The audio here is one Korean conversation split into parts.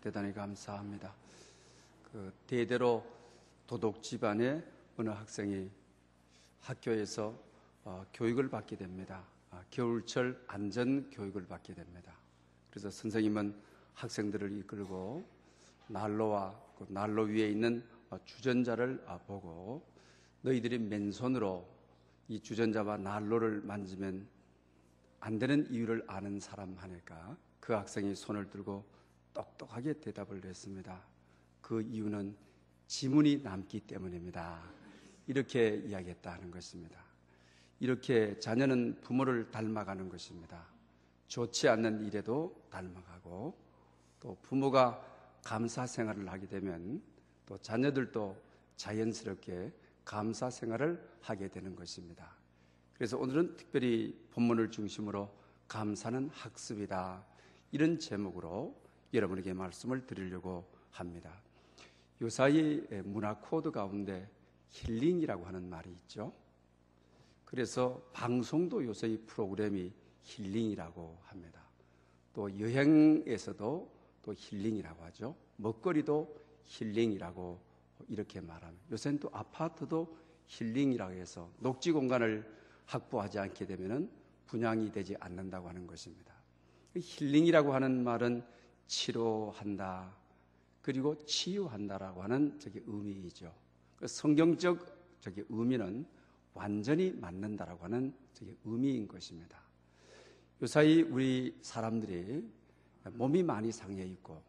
대단히 감사합니다. 대대로 도독 집안의 어느 학생이 학교에서 교육을 받게 됩니다. 겨울철 안전 교육을 받게 됩니다. 그래서 선생님은 학생들을 이끌고 난로와 그 난로 위에 있는 주전자를 보고 너희들이 맨손으로 이 주전자와 난로를 만지면 안 되는 이유를 아는 사람 하니까 그 학생이 손을 들고 똑똑하게 대답을 했습니다. 그 이유는 지문이 남기 때문입니다. 이렇게 이야기했다는 것입니다. 이렇게 자녀는 부모를 닮아가는 것입니다. 좋지 않는 일에도 닮아가고 또 부모가 감사 생활을 하게 되면 또 자녀들도 자연스럽게 감사 생활을 하게 되는 것입니다. 그래서 오늘은 특별히 본문을 중심으로 감사는 학습이다, 이런 제목으로 여러분에게 말씀을 드리려고 합니다. 요사이 문화 코드 가운데 힐링이라고 하는 말이 있죠. 그래서 방송도 요새 프로그램이 힐링이라고 합니다. 또 여행에서도 또 힐링이라고 하죠. 먹거리도 힐링이라고 이렇게 말합니다. 요새는 또 아파트도 힐링이라고 해서 녹지 공간을 확보하지 않게 되면 분양이 되지 않는다고 하는 것입니다. 힐링이라고 하는 말은 치료한다, 그리고 치유한다라고 하는 의미이죠. 성경적 의미는 완전히 맞는다라고 하는 의미인 것입니다. 요사이 우리 사람들이 몸이 많이 상해 있고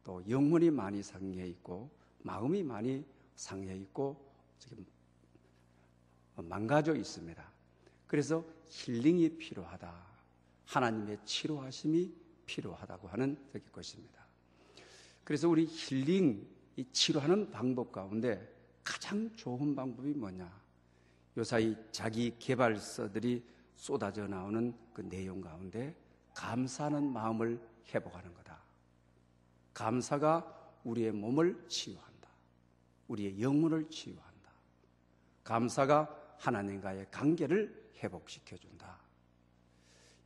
또 영혼이 많이 상해 있고 마음이 많이 상해 있고 지금 망가져 있습니다. 그래서 힐링이 필요하다, 하나님의 치료하심이 필요하다고 하는 것입니다. 그래서 우리 힐링, 이 치료하는 방법 가운데 가장 좋은 방법이 뭐냐? 요사이 자기 개발서들이 쏟아져 나오는 그 내용 가운데 감사하는 마음을 회복하는 거다. 감사가 우리의 몸을 치유한다. 우리의 영혼을 치유한다. 감사가 하나님과의 관계를 회복시켜준다.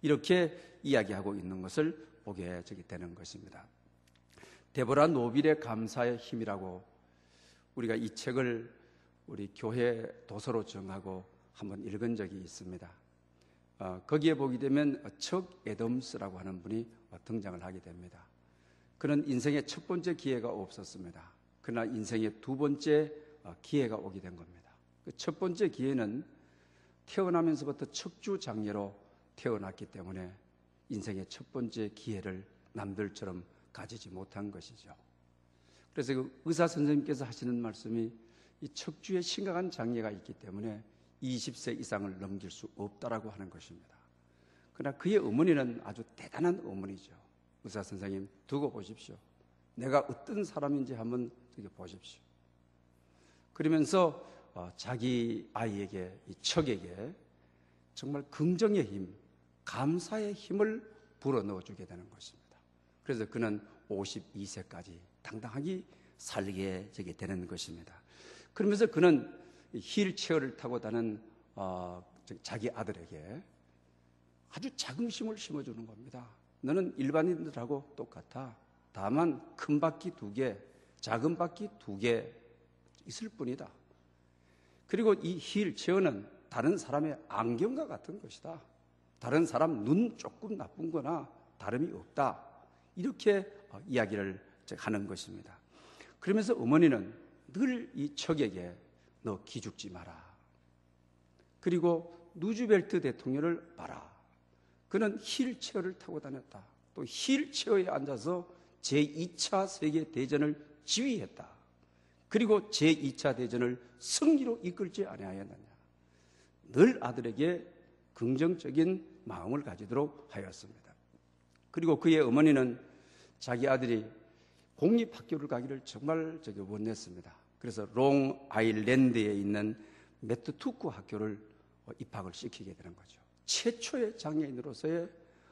이렇게 이야기하고 있는 것을 보게 되는 것입니다. 데보라 노빌의 감사의 힘이라고 우리가 이 책을 우리 교회 도서로 정하고 한번 읽은 적이 있습니다. 거기에 보게 되면 척 애덤스라고 하는 분이 등장을 하게 됩니다. 그는 인생의 첫 번째 기회가 없었습니다. 그러나 인생의 두 번째 기회가 오게 된 겁니다. 그 첫 번째 기회는 태어나면서부터 척주 장애로 태어났기 때문에 인생의 첫 번째 기회를 남들처럼 가지지 못한 것이죠. 그래서 그 의사 선생님께서 하시는 말씀이 이 척주에 심각한 장애가 있기 때문에 20세 이상을 넘길 수 없다라고 하는 것입니다. 그러나 그의 어머니는 아주 대단한 어머니죠. 의사 선생님 두고 보십시오. 내가 어떤 사람인지 한번 보십시오. 그러면서 자기 아이에게, 이 척에게 정말 긍정의 힘, 감사의 힘을 불어넣어주게 되는 것입니다. 그래서 그는 52세까지 당당하게 살게 되는 것입니다. 그러면서 그는 휠체어를 타고 다니는 자기 아들에게 아주 자긍심을 심어주는 겁니다. 너는 일반인들하고 똑같아. 다만 큰 바퀴 2개, 작은 바퀴 2개 있을 뿐이다. 그리고 이 휠체어는 다른 사람의 안경과 같은 것이다. 다른 사람 눈 조금 나쁜 거나 다름이 없다. 이렇게 이야기를 하는 것입니다. 그러면서 어머니는 늘 이 척에게 너 기죽지 마라. 그리고 누즈벨트 대통령을 봐라. 그는 휠체어를 타고 다녔다. 또 휠체어에 앉아서 제2차 세계대전을 지휘했다. 그리고 제2차 대전을 승리로 이끌지 아니하였느냐. 늘 아들에게 긍정적인 마음을 가지도록 하였습니다. 그리고 그의 어머니는 자기 아들이 공립학교를 가기를 정말 원했습니다. 그래서 롱 아일랜드에 있는 메트투크 학교를 입학을 시키게 되는 거죠. 최초의 장애인으로서의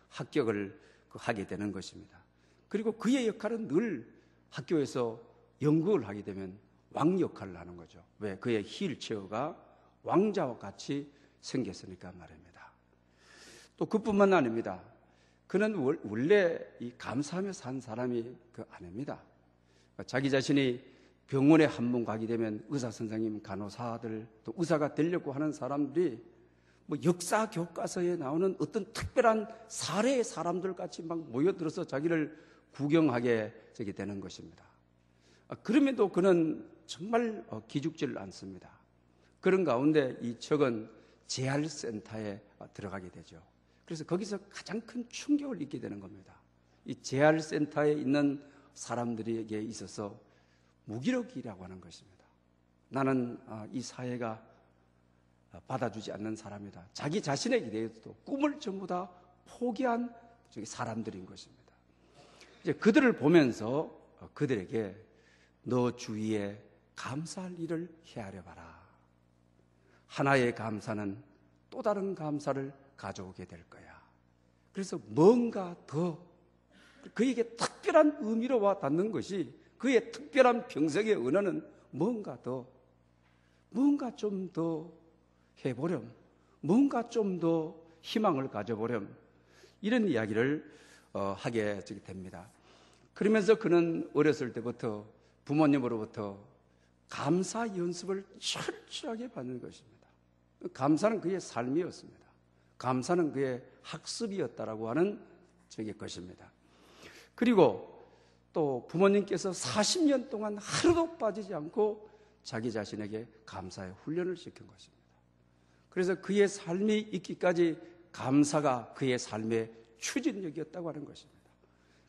합격을 하게 되는 것입니다. 그리고 그의 역할은 늘 학교에서 연극을 하게 되면 왕 역할을 하는 거죠. 왜? 그의 휠체어가 왕자와 같이 생겼으니까 말입니다. 또 그뿐만 아닙니다. 그는 원래 이 감사하며 산 사람이 그 아닙니다. 자기 자신이 병원에 한 번 가게 되면 의사 선생님, 간호사들, 또 의사가 되려고 하는 사람들이 뭐 역사 교과서에 나오는 어떤 특별한 사례의 사람들 같이 막 모여들어서 자기를 구경하게 되는 것입니다. 그럼에도 그는 정말 기죽지를 않습니다. 그런 가운데 이 척은 재활센터에 들어가게 되죠. 그래서 거기서 가장 큰 충격을 입게 되는 겁니다. 이 재활센터에 있는 사람들에게 있어서 무기력이라고 하는 것입니다. 나는 이 사회가 받아주지 않는 사람이다. 자기 자신에게 대해서도 꿈을 전부 다 포기한 사람들인 것입니다. 이제 그들을 보면서 그들에게 너 주위에 감사할 일을 헤아려 봐라. 하나의 감사는 또 다른 감사를 가져오게 될 거야. 그래서 뭔가 더 그에게 특별한 의미로 와 닿는 것이 그의 특별한 평생의 언어는 뭔가 좀 더 해보렴, 뭔가 좀 더 희망을 가져보렴, 이런 이야기를 하게 됩니다. 그러면서 그는 어렸을 때부터 부모님으로부터 감사 연습을 철저하게 받는 것입니다. 감사는 그의 삶이었습니다. 감사는 그의 학습이었다라고 하는 것입니다. 그리고 또 부모님께서 40년 동안 하루도 빠지지 않고 자기 자신에게 감사의 훈련을 시킨 것입니다. 그래서 그의 삶이 있기까지 감사가 그의 삶의 추진력이었다고 하는 것입니다.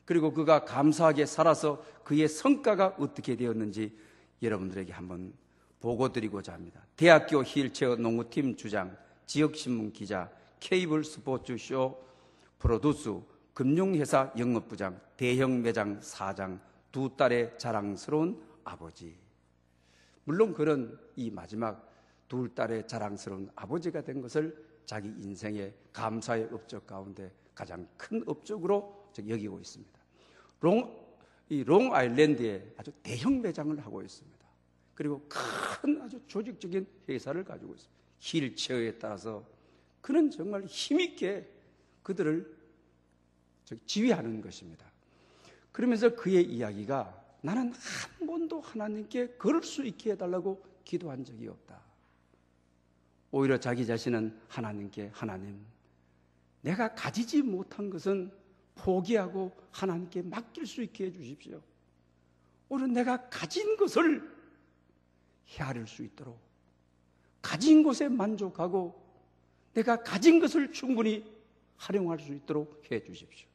그리고 그가 감사하게 살아서 그의 성과가 어떻게 되었는지 여러분들에게 한번 보고 드리고자 합니다. 대학교 휠체어 농구팀 주장, 지역신문 기자, 케이블 스포츠쇼 프로듀스, 금융회사 영업부장, 대형 매장 사장, 두 딸의 자랑스러운 아버지. 물론 그는 이 마지막 두 딸의 자랑스러운 아버지가 된 것을 자기 인생의 감사의 업적 가운데 가장 큰 업적으로 여기고 있습니다. 롱아일랜드에 아주 대형 매장을 하고 있습니다. 그리고 큰 아주 조직적인 회사를 가지고 있습니다. 휠체어에 따라서 그는 정말 힘있게 그들을 지휘하는 것입니다. 그러면서 그의 이야기가 나는 한 번도 하나님께 걸을 수 있게 해달라고 기도한 적이 없다. 오히려 자기 자신은 하나님께 하나님, 내가 가지지 못한 것은 포기하고 하나님께 맡길 수 있게 해주십시오. 오히려 내가 가진 것을 헤아릴 수 있도록 가진 것에 만족하고 내가 가진 것을 충분히 활용할 수 있도록 해주십시오.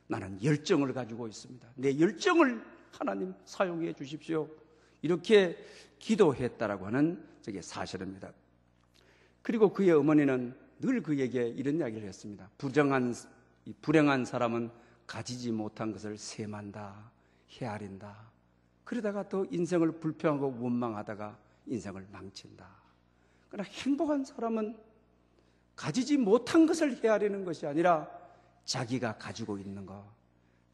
나는 열정을 가지고 있습니다. 내 열정을 하나님 사용해 주십시오. 이렇게 기도했다라고 하는 저게 사실입니다. 그리고 그의 어머니는 늘 그에게 이런 이야기를 했습니다. 불행한 사람은 가지지 못한 것을 셈한다, 헤아린다. 그러다가 더 인생을 불평하고 원망하다가 인생을 망친다. 그러나 행복한 사람은 가지지 못한 것을 헤아리는 것이 아니라 자기가 가지고 있는 것,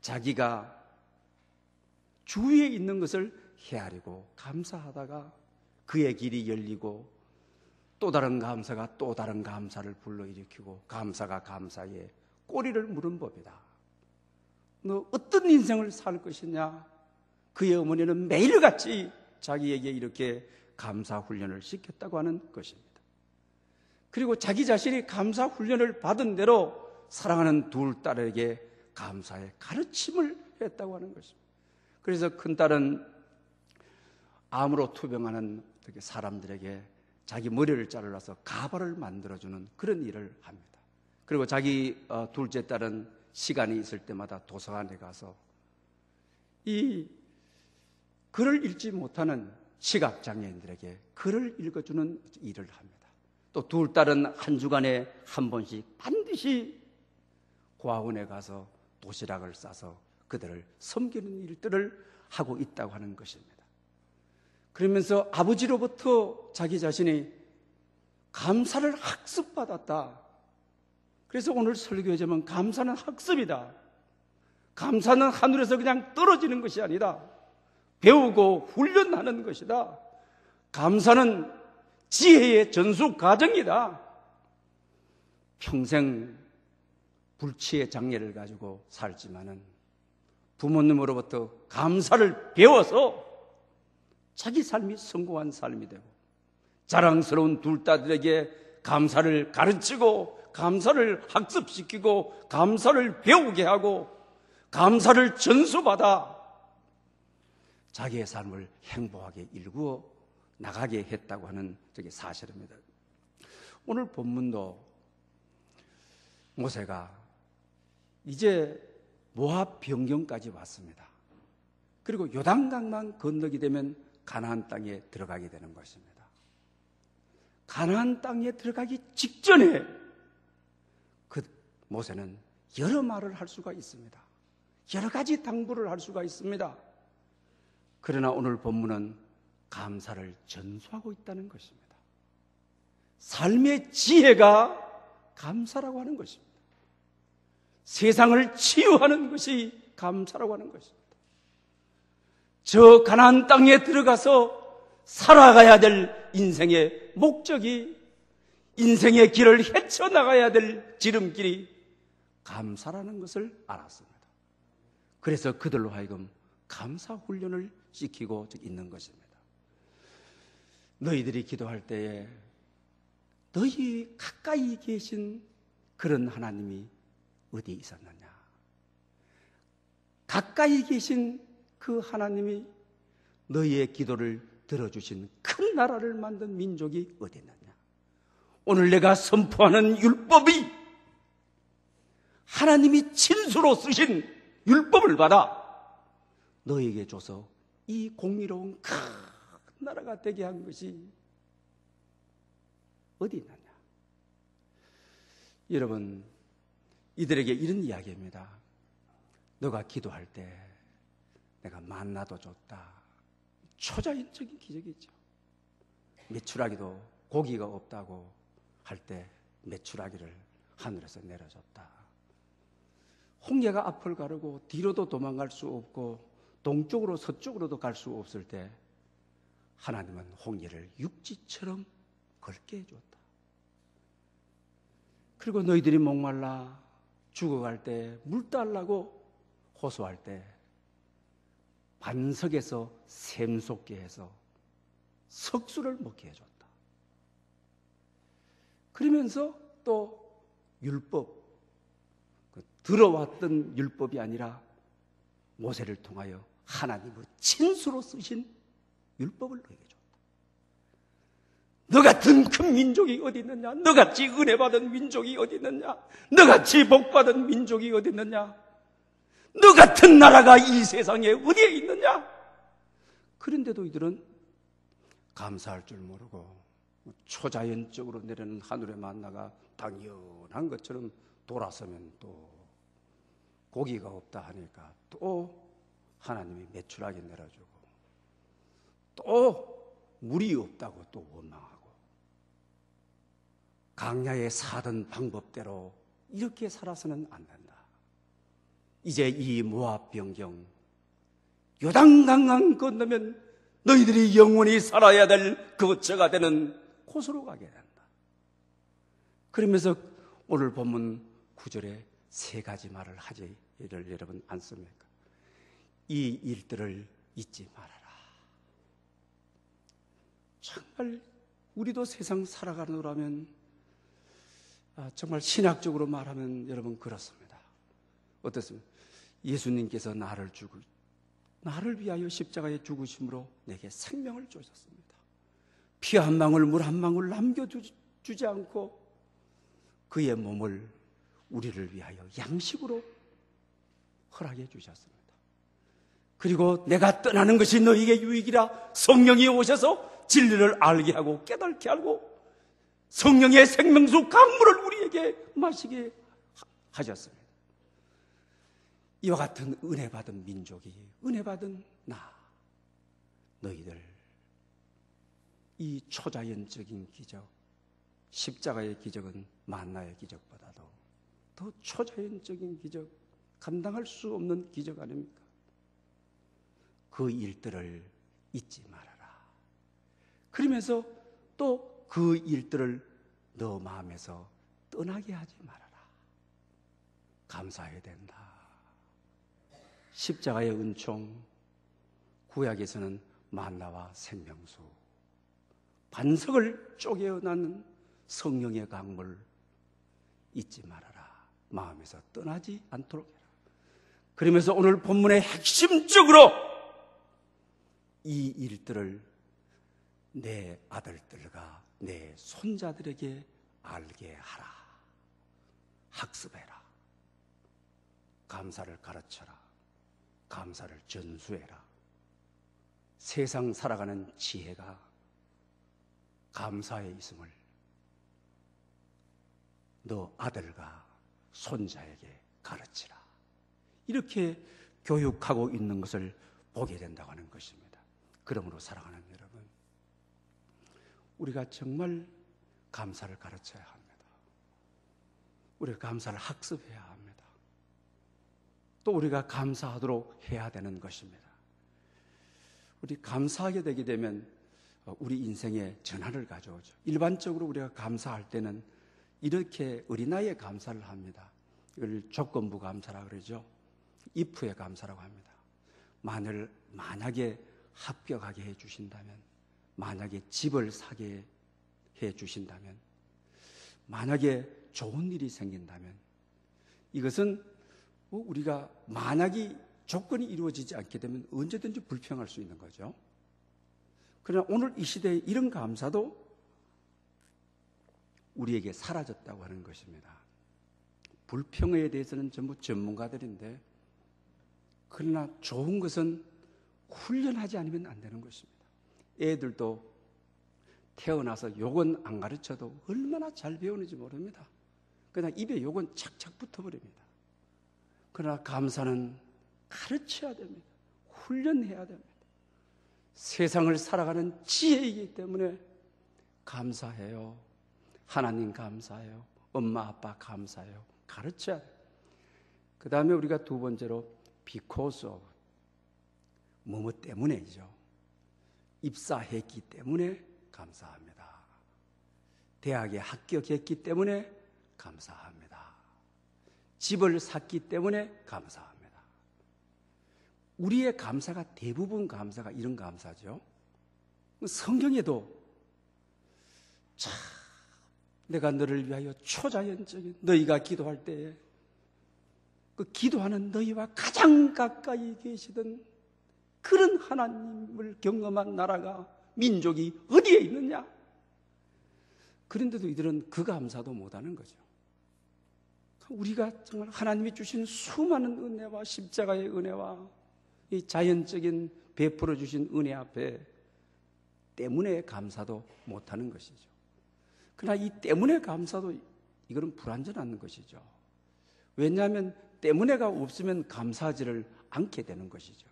자기가 주위에 있는 것을 헤아리고 감사하다가 그의 길이 열리고 또 다른 감사가 또 다른 감사를 불러일으키고 감사가 감사에 꼬리를 무는 법이다. 너 어떤 인생을 살 것이냐? 그의 어머니는 매일같이 자기에게 이렇게 감사 훈련을 시켰다고 하는 것입니다. 그리고 자기 자신이 감사 훈련을 받은 대로 사랑하는 둘 딸에게 감사의 가르침을 했다고 하는 것입니다. 그래서 큰딸은 암으로 투병하는 사람들에게 자기 머리를 잘라서 가발을 만들어주는 그런 일을 합니다. 그리고 자기 둘째 딸은 시간이 있을 때마다 도서관에 가서 이 글을 읽지 못하는 시각장애인들에게 글을 읽어주는 일을 합니다. 또 둘 딸은 한 주간에 한 번씩 반드시 고아원에 가서 도시락을 싸서 그들을 섬기는 일들을 하고 있다고 하는 것입니다. 그러면서 아버지로부터 자기 자신이 감사를 학습받았다. 그래서 오늘 설교의 제목은 감사는 학습이다. 감사는 하늘에서 그냥 떨어지는 것이 아니다. 배우고 훈련하는 것이다. 감사는 지혜의 전수 과정이다. 평생 불치의 장애를 가지고 살지만은 부모님으로부터 감사를 배워서 자기 삶이 성공한 삶이 되고, 자랑스러운 둘 딸들에게 감사를 가르치고 감사를 학습시키고 감사를 배우게 하고 감사를 전수받아 자기의 삶을 행복하게 일구어 나가게 했다고 하는 저게 사실입니다. 오늘 본문도 모세가 이제 모압 변경까지 왔습니다. 그리고 요단강만 건너게 되면 가나안 땅에 들어가게 되는 것입니다. 가나안 땅에 들어가기 직전에 그 모세는 여러 말을 할 수가 있습니다. 여러 가지 당부를 할 수가 있습니다. 그러나 오늘 본문은 감사를 전수하고 있다는 것입니다. 삶의 지혜가 감사라고 하는 것입니다. 세상을 치유하는 것이 감사라고 하는 것입니다. 저 가나안 땅에 들어가서 살아가야 될 인생의 목적이, 인생의 길을 헤쳐나가야 될 지름길이 감사라는 것을 알았습니다. 그래서 그들로 하여금 감사 훈련을 시키고 있는 것입니다. 너희들이 기도할 때에 너희 가까이 계신 그런 하나님이 어디 있었느냐? 가까이 계신 그 하나님이 너희의 기도를 들어주신 큰 나라를 만든 민족이 어디 있느냐? 오늘 내가 선포하는 율법이 하나님이 친수로 쓰신 율법을 받아 너희에게 줘서 이 공의로운 큰 나라가 되게 한 것이 어디 있느냐? 여러분, 이들에게 이런 이야기입니다. 너가 기도할 때 내가 만나도 줬다. 초자연적인 기적이죠. 메추라기도 고기가 없다고 할 때 메추라기를 하늘에서 내려줬다. 홍해가 앞을 가르고 뒤로도 도망갈 수 없고 동쪽으로 서쪽으로도 갈 수 없을 때 하나님은 홍해를 육지처럼 걷게 해줬다. 그리고 너희들이 목말라 죽어갈 때 물 달라고 호소할 때 반석에서 샘솟게 해서 석수를 먹게 해줬다. 그러면서 또 율법, 들어왔던 율법이 아니라 모세를 통하여 하나님의 친수로 쓰신 율법을 너에게 줬다. 너 같은 큰 민족이 어디 있느냐? 너같이 은혜 받은 민족이 어디 있느냐? 너같이 복 받은 민족이 어디 있느냐? 너 같은 나라가 이 세상에 어디에 있느냐? 그런데도 이들은 감사할 줄 모르고 초자연적으로 내리는 하늘의 만나가 당연한 것처럼 돌아서면 또 고기가 없다 하니까 또 하나님이 메추라기 내려주고 또 물이 없다고 또 원망하고 강야에 사던 방법대로 이렇게 살아서는 안 된다. 이제 이 모압 변경 요단강강 건너면 너희들이 영원히 살아야 될 거처가 되는 곳으로 가게 된다. 그러면서 오늘 본문 9절에 세 가지 말을 하지를 여러분 않습니까? 이 일들을 잊지 말아라. 정말 우리도 세상 살아가노라면 정말 신학적으로 말하면 여러분 그렇습니다. 어떻습니까? 예수님께서 나를 위하여 십자가에 죽으심으로 내게 생명을 주셨습니다. 피 한 방울 물 한 방울 남겨주지 않고 그의 몸을 우리를 위하여 양식으로 허락해 주셨습니다. 그리고 내가 떠나는 것이 너희에게 유익이라 성령이 오셔서 진리를 알게 하고 깨닫게 하고 성령의 생명수 강물을 우리에게 마시게 하셨습니다. 이와 같은 은혜 받은 민족이, 은혜 받은 너희들 이 초자연적인 기적, 십자가의 기적은 만나의 기적보다도 더 초자연적인 기적, 감당할 수 없는 기적 아닙니까? 그 일들을 잊지 말아라. 그러면서 또 그 일들을 너 마음에서 떠나게 하지 말아라. 감사해야 된다. 십자가의 은총, 구약에서는 만나와 생명수, 반석을 쪼개어나는 성령의 강물 잊지 말아라. 마음에서 떠나지 않도록 해라. 그러면서 오늘 본문의 핵심적으로 이 일들을 내 아들들과 내 손자들에게 알게 하라. 학습해라. 감사를 가르쳐라. 감사를 전수해라. 세상 살아가는 지혜가 감사에 있음을 너 아들과 손자에게 가르치라. 이렇게 교육하고 있는 것을 보게 된다고 하는 것입니다. 그러므로 사랑하는 여러분, 우리가 정말 감사를 가르쳐야 합니다. 우리가 감사를 학습해야 합니다. 또 우리가 감사하도록 해야 되는 것입니다. 우리 감사하게 되게 되면 우리 인생에 전환을 가져오죠. 일반적으로 우리가 감사할 때는 이렇게 어린아이의 감사를 합니다. 이걸 조건부 감사라 그러죠. if의 감사라고 합니다. 만약에 합격하게 해주신다면, 만약에 집을 사게 해주신다면, 만약에 좋은 일이 생긴다면, 이것은 우리가 만약이 조건이 이루어지지 않게 되면 언제든지 불평할 수 있는 거죠. 그러나 오늘 이 시대에 이런 감사도 우리에게 사라졌다고 하는 것입니다. 불평에 대해서는 전부 전문가들인데, 그러나 좋은 것은 훈련하지 않으면 안 되는 것입니다. 애들도 태어나서 욕은 안 가르쳐도 얼마나 잘 배우는지 모릅니다. 그냥 입에 욕은 착착 붙어버립니다. 그러나 감사는 가르쳐야 됩니다. 훈련해야 됩니다. 세상을 살아가는 지혜이기 때문에 감사해요. 하나님 감사해요. 엄마 아빠 감사해요. 가르쳐야 돼요. 그 다음에 우리가 두 번째로 because of, 뭐뭐 때문에죠. 입사했기 때문에 감사합니다. 대학에 합격했기 때문에 감사합니다. 집을 샀기 때문에 감사합니다. 우리의 감사가 대부분 감사가 이런 감사죠. 성경에도 참 내가 너를 위하여 초자연적인, 너희가 기도할 때에 그 기도하는 너희와 가장 가까이 계시던 그런 하나님을 경험한 나라가, 민족이 어디에 있느냐? 그런데도 이들은 그 감사도 못하는 거죠. 우리가 정말 하나님이 주신 수많은 은혜와 십자가의 은혜와 이 자연적인 베풀어 주신 은혜 앞에 때문에 감사도 못하는 것이죠. 그러나 이 때문에 감사도 이거는 불완전한 것이죠. 왜냐하면 때문에가 없으면 감사하지를 않게 되는 것이죠.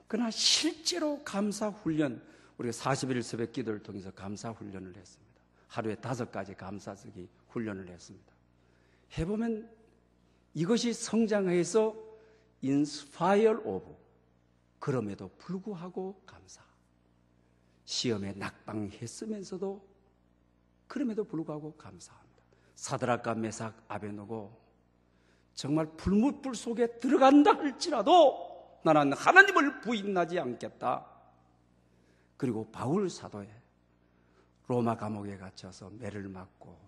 그러나 실제로 감사 훈련, 우리가 40일 새벽 기도를 통해서 감사 훈련을 했습니다. 하루에 5가지 감사쓰기 훈련을 했습니다. 해보면 이것이 성장해서 인스파이어 오브, 그럼에도 불구하고 감사. 시험에 낙방했으면서도 그럼에도 불구하고 감사합니다. 사드락과 메삭 아베노고 정말 불못불 속에 들어간다 할지라도 나는 하나님을 부인하지 않겠다. 그리고 바울 사도에 로마 감옥에 갇혀서 매를 맞고,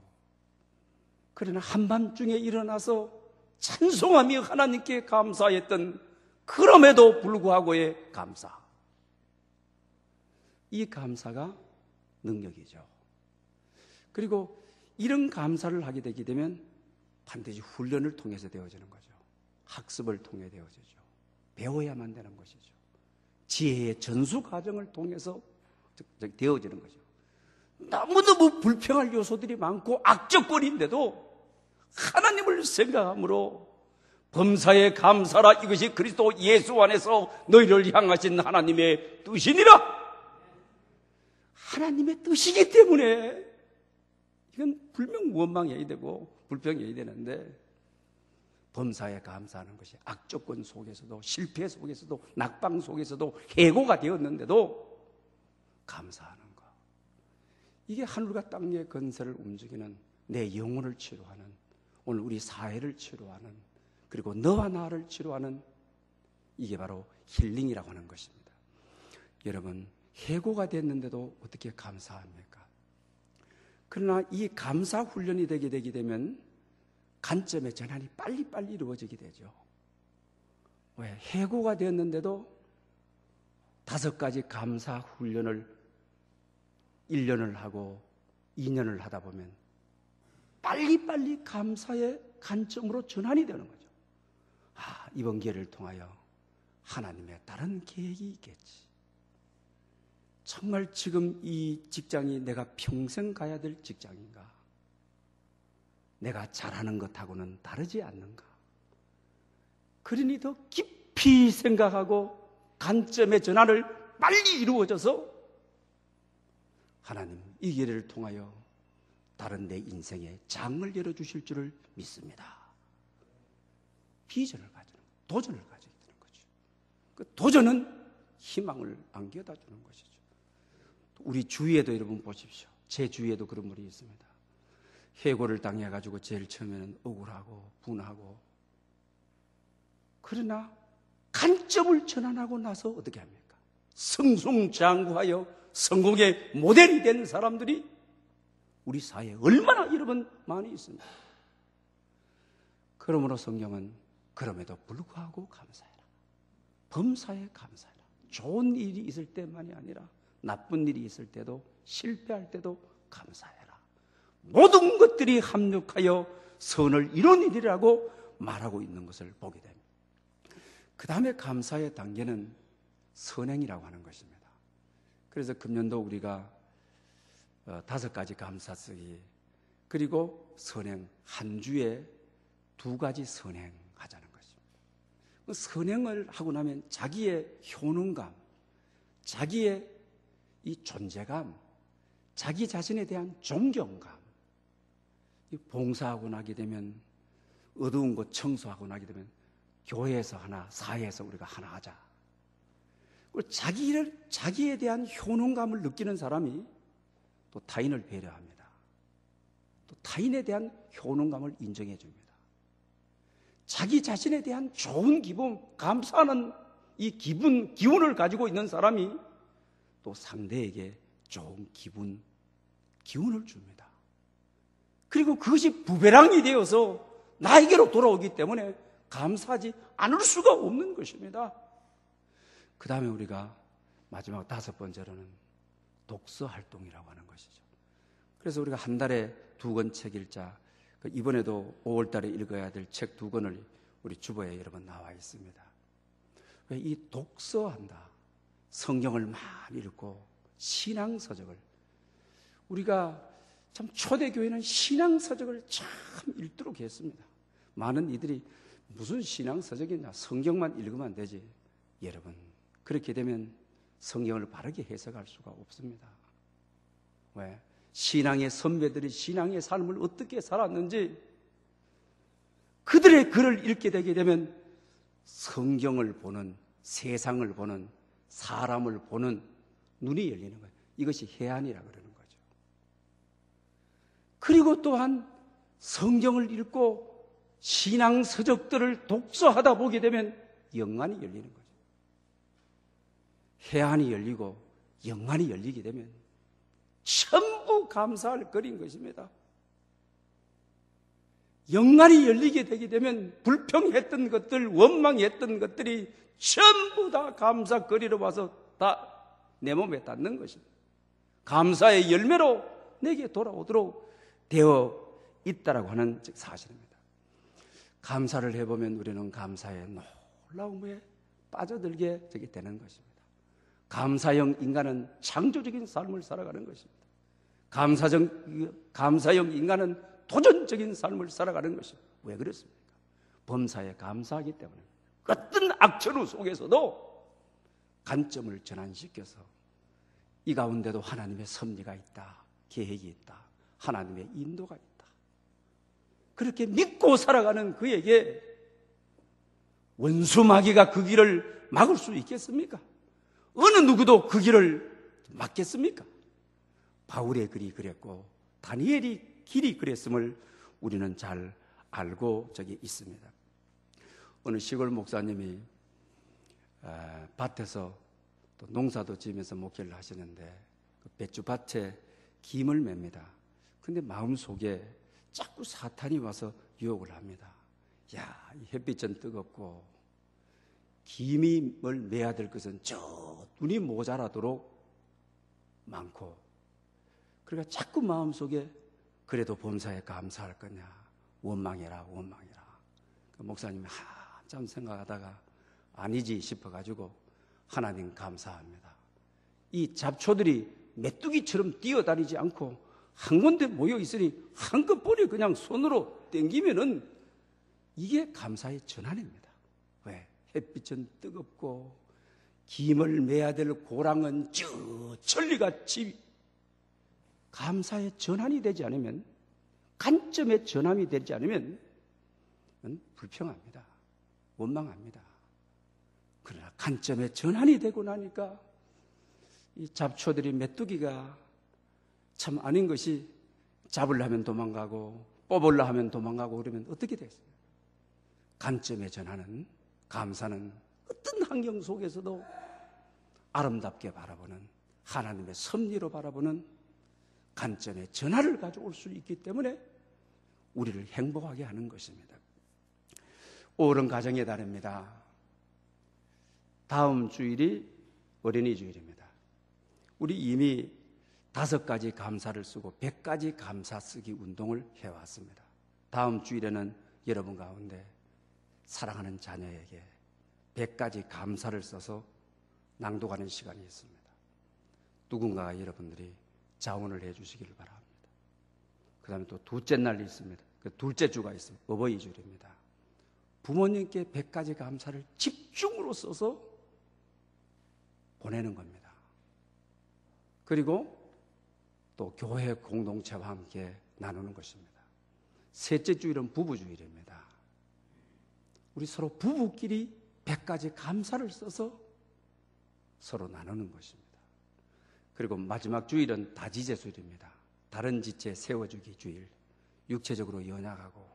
그러나 한밤중에 일어나서 찬송하며 하나님께 감사했던 그럼에도 불구하고의 감사. 이 감사가 능력이죠. 그리고 이런 감사를 하게 되게 되면 반드시 훈련을 통해서 되어지는 거죠. 학습을 통해 되어지죠. 배워야만 되는 것이죠. 지혜의 전수 과정을 통해서 되어지는 거죠. 너무너무 불평할 요소들이 많고 악적거리인데도 하나님을 생각함으로 범사에 감사라, 이것이 그리스도 예수 안에서 너희를 향하신 하나님의 뜻이니라. 하나님의 뜻이기 때문에 이건 불명 원망해야 되고 불평해야 되는데, 범사에 감사하는 것이 악조건 속에서도, 실패 속에서도, 낙방 속에서도 해고가 되었는데도 감사하는 것, 이게 하늘과 땅의 건설을 움직이는 내 영혼을 치료하는 오늘 우리 사회를 치료하는, 그리고 너와 나를 치료하는, 이게 바로 힐링이라고 하는 것입니다. 여러분, 해고가 됐는데도 어떻게 감사합니까? 그러나 이 감사 훈련이 되게 되면 관점의 전환이 빨리빨리 이루어지게 되죠. 왜? 해고가 되었는데도 5가지 감사 훈련을 1년을 하고 2년을 하다 보면 빨리빨리 감사의 관점으로 전환이 되는 거죠. 아, 이번 기회를 통하여 하나님의 다른 계획이 있겠지. 정말 지금 이 직장이 내가 평생 가야 될 직장인가? 내가 잘하는 것하고는 다르지 않는가? 그러니 더 깊이 생각하고 관점의 전환을 빨리 이루어져서 하나님 이 기회를 통하여 다른 내 인생에 장을 열어주실 줄을 믿습니다. 비전을 가지는, 도전을 가지게 되는 거죠. 그 도전은 희망을 안겨다 주는 것이죠. 우리 주위에도 여러분 보십시오. 제 주위에도 그런 분이 있습니다. 해고를 당해가지고 제일 처음에는 억울하고 분하고, 그러나 관점을 전환하고 나서 어떻게 합니까? 승승장구하여 성공의 모델이 된 사람들이 우리 사회에 얼마나 여러분 많이 있습니다. 그러므로 성경은 그럼에도 불구하고 감사해라, 범사에 감사해라. 좋은 일이 있을 때만이 아니라 나쁜 일이 있을 때도, 실패할 때도 감사해라. 모든 것들이 합력하여 선을 이룬 일이라고 말하고 있는 것을 보게 됩니다. 그 다음에 감사의 단계는 선행이라고 하는 것입니다. 그래서 금년도 우리가 5가지 감사쓰기, 그리고 선행, 한 주에 2가지 선행하자는 것입니다. 그 선행을 하고 나면 자기의 효능감, 자기의 이 존재감, 자기 자신에 대한 존경감, 봉사하고 나게 되면, 어두운 곳 청소하고 나게 되면 교회에서 하나, 사회에서 우리가 하나 하자. 그리고 자기에 대한 효능감을 느끼는 사람이 또 타인을 배려합니다. 또 타인에 대한 효능감을 인정해 줍니다. 자기 자신에 대한 좋은 기분, 감사하는 이 기운을 가지고 있는 사람이 또 상대에게 좋은 기운을 줍니다. 그리고 그것이 부베랑이 되어서 나에게로 돌아오기 때문에 감사하지 않을 수가 없는 것입니다. 그 다음에 우리가 마지막 5번째로는 독서 활동이라고 하는 것이죠. 그래서 우리가 한 달에 2권 책 읽자. 이번에도 5월 달에 읽어야 될 책 2권을 우리 주보에 여러분 나와 있습니다. 왜 이 독서한다, 성경을 많이 읽고 신앙서적을, 우리가 참 초대교회는 신앙서적을 참 읽도록 했습니다. 많은 이들이 무슨 신앙서적이냐, 성경만 읽으면 되지. 여러분, 그렇게 되면 성경을 바르게 해석할 수가 없습니다. 왜? 신앙의 선배들이 신앙의 삶을 어떻게 살았는지 그들의 글을 읽게 되게 되면 성경을 보는, 세상을 보는, 사람을 보는 눈이 열리는 거예요. 이것이 해안이라고 그러는 거죠. 그리고 또한 성경을 읽고 신앙 서적들을 독서하다 보게 되면 영안이 열리는 거죠. 해안이 열리고 영안이 열리게 되면 전부 감사할 거리인 것입니다. 영안이 열리게 되게 되면 불평했던 것들, 원망했던 것들이 전부 다 감사거리로 와서 다 내 몸에 닿는 것입니다. 감사의 열매로 내게 돌아오도록 되어 있다라고 하는 사실입니다. 감사를 해보면 우리는 감사의 놀라움에 빠져들게 되는 것입니다. 감사형 인간은 창조적인 삶을 살아가는 것입니다. 감사형 인간은 도전적인 삶을 살아가는 것입니다. 왜 그렇습니까? 범사에 감사하기 때문에 어떤 악천후 속에서도 관점을 전환시켜서 이 가운데도 하나님의 섭리가 있다, 계획이 있다, 하나님의 인도가 있다. 그렇게 믿고 살아가는 그에게 원수 마귀가 그 길을 막을 수 있겠습니까? 어느 누구도 그 길을 막겠습니까? 바울의 글이 그랬고 다니엘이 길이 그랬음을 우리는 잘 알고 저기 있습니다. 어느 시골 목사님이 밭에서 또 농사도 지으면서 목회를 하시는데 그 배추밭에 김을 맵니다. 근데 마음속에 자꾸 사탄이 와서 유혹을 합니다. 야, 이 햇빛은 뜨겁고 김을 매야 될 것은 저 눈이 모자라도록 많고, 그러니까 자꾸 마음속에 그래도 범사에 감사할 거냐, 원망해라. 그 목사님이 한참 생각하다가 아니지 싶어가지고 하나님 감사합니다. 이 잡초들이 메뚜기처럼 뛰어다니지 않고 한 군데 모여 있으니 한꺼번에 그냥 손으로 당기면은 이게 감사의 전환입니다. 왜? 햇빛은 뜨겁고 김을 매야 될 고랑은 저 천리같이 감사의 전환이 되지 않으면, 관점의 전환이 되지 않으면 불평합니다. 원망합니다. 그러나 관점의 전환이 되고 나니까 이 잡초들이 메뚜기가 참 아닌 것이 잡으려면 도망가고 뽑으려 하면 도망가고 그러면 어떻게 되겠어요? 관점의 전환은, 감사는 어떤 환경 속에서도 아름답게 바라보는, 하나님의 섭리로 바라보는 관점의 전환을 가져올 수 있기 때문에 우리를 행복하게 하는 것입니다. 5월은 가정의 달입니다. 다음 주일이 어린이 주일입니다. 우리 이미 5가지 감사를 쓰고 100가지 감사 쓰기 운동을 해왔습니다. 다음 주일에는 여러분 가운데 사랑하는 자녀에게 100가지 감사를 써서 낭독하는 시간이 있습니다. 누군가가 여러분들이 자원을 해주시기를 바랍니다. 그 다음에 또 둘째 날이 있습니다. 그 둘째 주가 있습니다. 어버이 주일입니다. 부모님께 100가지 감사를 집중으로 써서 보내는 겁니다. 그리고 또 교회 공동체와 함께 나누는 것입니다. 셋째 주일은 부부주일입니다. 우리 서로 부부끼리 100가지 감사를 써서 서로 나누는 것입니다. 그리고 마지막 주일은 다지제주일입니다. 다른 지체 세워주기 주일. 육체적으로 연약하고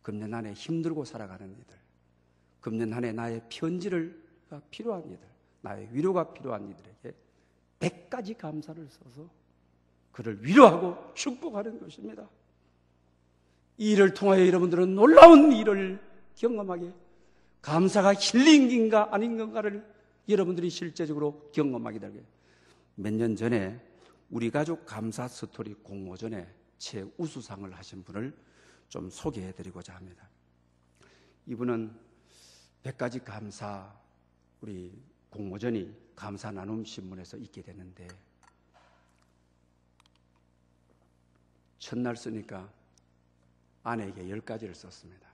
금년 한 해 힘들고 살아가는 이들, 금년 한 해 나의 편지가 필요한 이들, 나의 위로가 필요한 이들에게 100가지 감사를 써서 그를 위로하고 축복하는 것입니다. 이 일을 통하여 여러분들은 놀라운 일을 경험하게, 감사가 힐링인가 아닌 건가를 여러분들이 실제적으로 경험하게 되게. 몇 년 전에 우리 가족 감사 스토리 공모전에 최우수상을 하신 분을 좀 소개해드리고자 합니다. 이분은 100가지 감사, 우리 공모전이 감사 나눔 신문에서 있게 되는데, 첫날 쓰니까 아내에게 10가지를 썼습니다.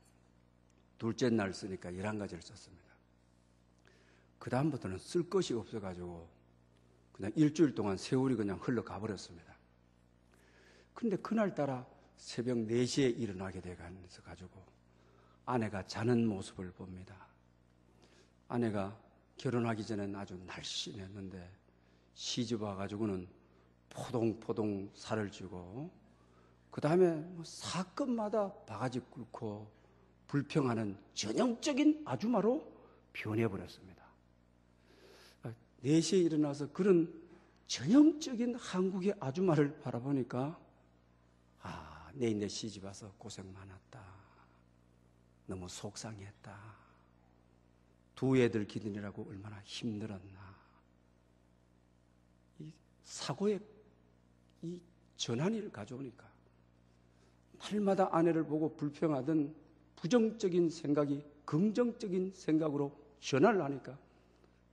둘째 날 쓰니까 11가지를 썼습니다. 그 다음부터는 쓸 것이 없어가지고 그냥 일주일 동안 세월이 그냥 흘러가 버렸습니다. 근데 그날따라 새벽 4시에 일어나게 돼가지고 아내가 자는 모습을 봅니다. 아내가 결혼하기 전엔 아주 날씬했는데 시집 와가지고는 포동포동 살을 찌고, 그 다음에 사건마다 바가지 긁고 불평하는 전형적인 아주마로 변해버렸습니다. 4시에 일어나서 그런 전형적인 한국의 아주마를 바라보니까, 내 시집 와서 고생 많았다. 너무 속상했다. 두 애들 기르느라고 얼마나 힘들었나. 이 사고의 이 전환을 가져오니까 날마다 아내를 보고 불평하던 부정적인 생각이 긍정적인 생각으로 전환을 하니까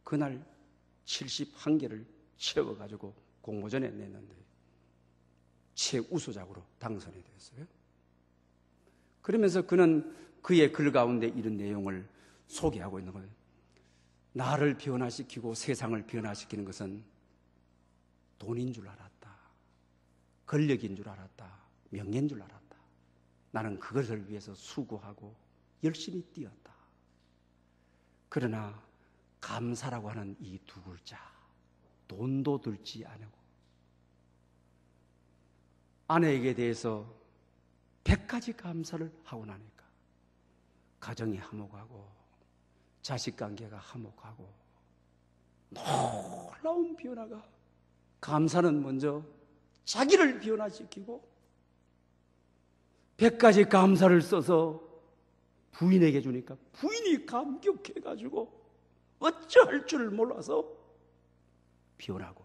그날 71개를 채워가지고 공모전에 냈는데 최우수작으로 당선이 됐어요. 그러면서 그는 그의 글 가운데 이런 내용을 소개하고 있는 거예요. 나를 변화시키고 세상을 변화시키는 것은 돈인 줄 알았다. 권력인 줄 알았다. 명예인 줄 알았다. 나는 그것을 위해서 수고하고 열심히 뛰었다. 그러나 감사라고 하는 이 두 글자, 돈도 들지 않고 아내에게 대해서 100가지 감사를 하고 나니까 가정이 화목하고 자식관계가 화목하고 놀라운 변화가, 감사는 먼저 자기를 변화시키고 100가지 감사를 써서 부인에게 주니까 부인이 감격해가지고 어찌할 줄을 몰라서 변하고,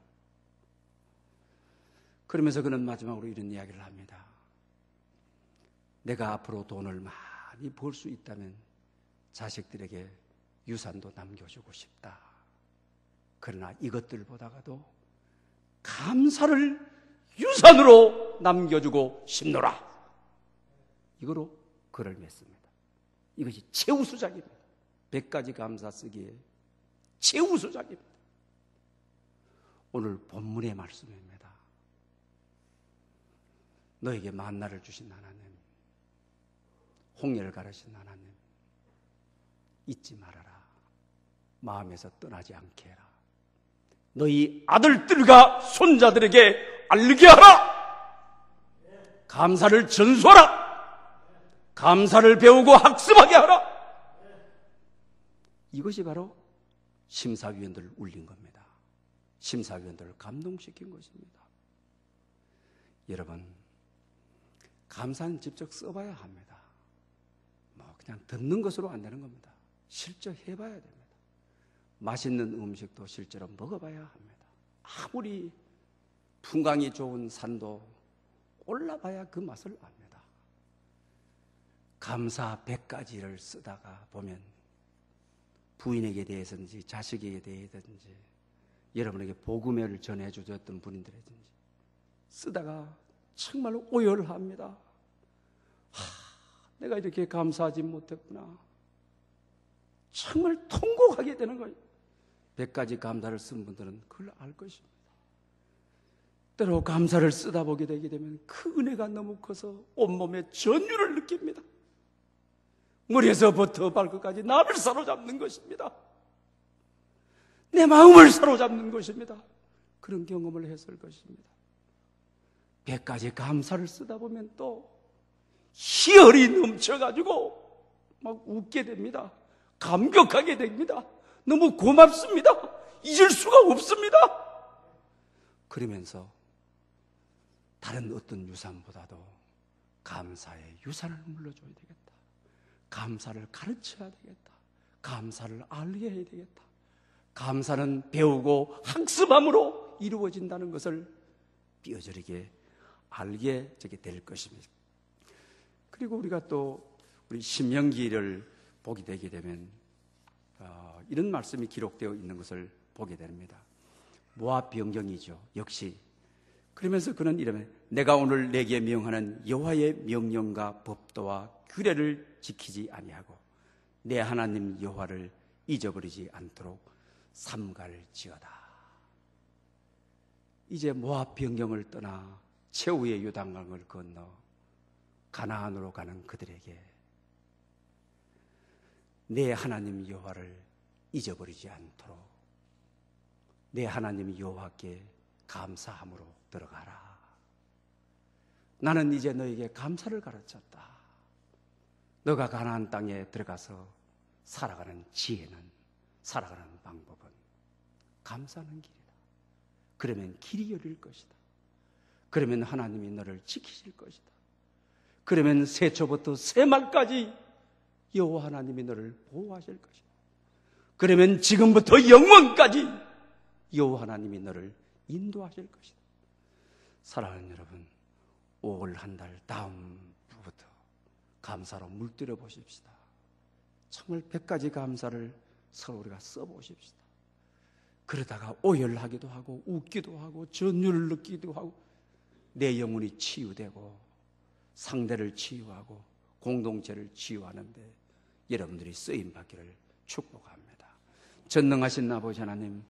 그러면서 그는 마지막으로 이런 이야기를 합니다. 내가 앞으로 돈을 많이 벌 수 있다면 자식들에게 유산도 남겨주고 싶다. 그러나 이것들보다가도 감사를 유산으로 남겨주고 싶노라. 이거로 글을 맺습니다. 이것이 최우수작입니다. 100가지 감사 쓰기에 최우수작입니다. 오늘 본문의 말씀입니다. 너에게 만나를 주신 하나님, 홍해를 가르신 하나님, 잊지 말아라. 마음에서 떠나지 않게 해라. 너희 아들들과 손자들에게 알게 하라. 감사를 전수하라. 감사를 배우고 학습하게 하라. 이것이 바로 심사위원들을 울린 겁니다. 심사위원들을 감동시킨 것입니다. 여러분, 감사는 직접 써봐야 합니다. 그냥 듣는 것으로 안 되는 겁니다. 실제 해봐야 됩니다. 맛있는 음식도 실제로 먹어봐야 합니다. 아무리 풍광이 좋은 산도 올라봐야 그 맛을 압니다. 감사 100가지를 쓰다가 보면 부인에게 대해서든지 자식에게 대해서든지 여러분에게 복음을 전해주셨던 분들이든지 쓰다가 정말 오열합니다. 내가 이렇게 감사하지 못했구나. 정말 통곡하게 되는 거예요. 100가지 감사를 쓴 분들은 그걸 알 것입니다. 때로 감사를 쓰다 보게 되게 되면 그 은혜가 너무 커서 온몸에 전율을 느낍니다. 머리에서부터 발끝까지 나를 사로잡는 것입니다. 내 마음을 사로잡는 것입니다. 그런 경험을 했을 것입니다. 100가지 감사를 쓰다 보면 또 희열이 넘쳐가지고 막 웃게 됩니다. 감격하게 됩니다. 너무 고맙습니다. 잊을 수가 없습니다. 그러면서 다른 어떤 유산보다도 감사의 유산을 물려줘야 되겠다. 감사를 가르쳐야 되겠다. 감사를 알게 해야 되겠다. 감사는 배우고 학습함으로 이루어진다는 것을 뼈저리게 알게 될 것입니다. 그리고 우리가 또 우리 신명기를 보게 되게 되면 이런 말씀이 기록되어 있는 것을 보게 됩니다. 모압 변경이죠. 역시 그러면서 그는 이러면 내가 오늘 내게 명하는 여호와의 명령과 법도와 규례를 지키지 아니하고 내 하나님 여호와를 잊어버리지 않도록 삼갈지어다. 이제 모압 변경을 떠나 최후의 요단강을 건너 가나안으로 가는 그들에게 내 하나님 여호와를 잊어버리지 않도록 내 하나님 여호와께 감사함으로 들어가라. 나는 이제 너에게 감사를 가르쳤다. 너가 가나안 땅에 들어가서 살아가는 지혜는, 살아가는 방법은 감사하는 길이다. 그러면 길이 열릴 것이다. 그러면 하나님이 너를 지키실 것이다. 그러면 새초부터 새말까지 여호와 하나님이 너를 보호하실 것이다. 그러면 지금부터 영원까지 여호와 하나님이 너를 인도하실 것이다. 사랑하는 여러분, 5월 한 달 다음부터 감사로 물들여 보십시다. 정말 100가지 감사를 서로 우리가 써보십시다. 그러다가 오열하기도 하고 웃기도 하고 전율을 느끼기도 하고 내 영혼이 치유되고 상대를 치유하고 공동체를 치유하는데 여러분들이 쓰임받기를 축복합니다. 전능하신 아버지 하나님,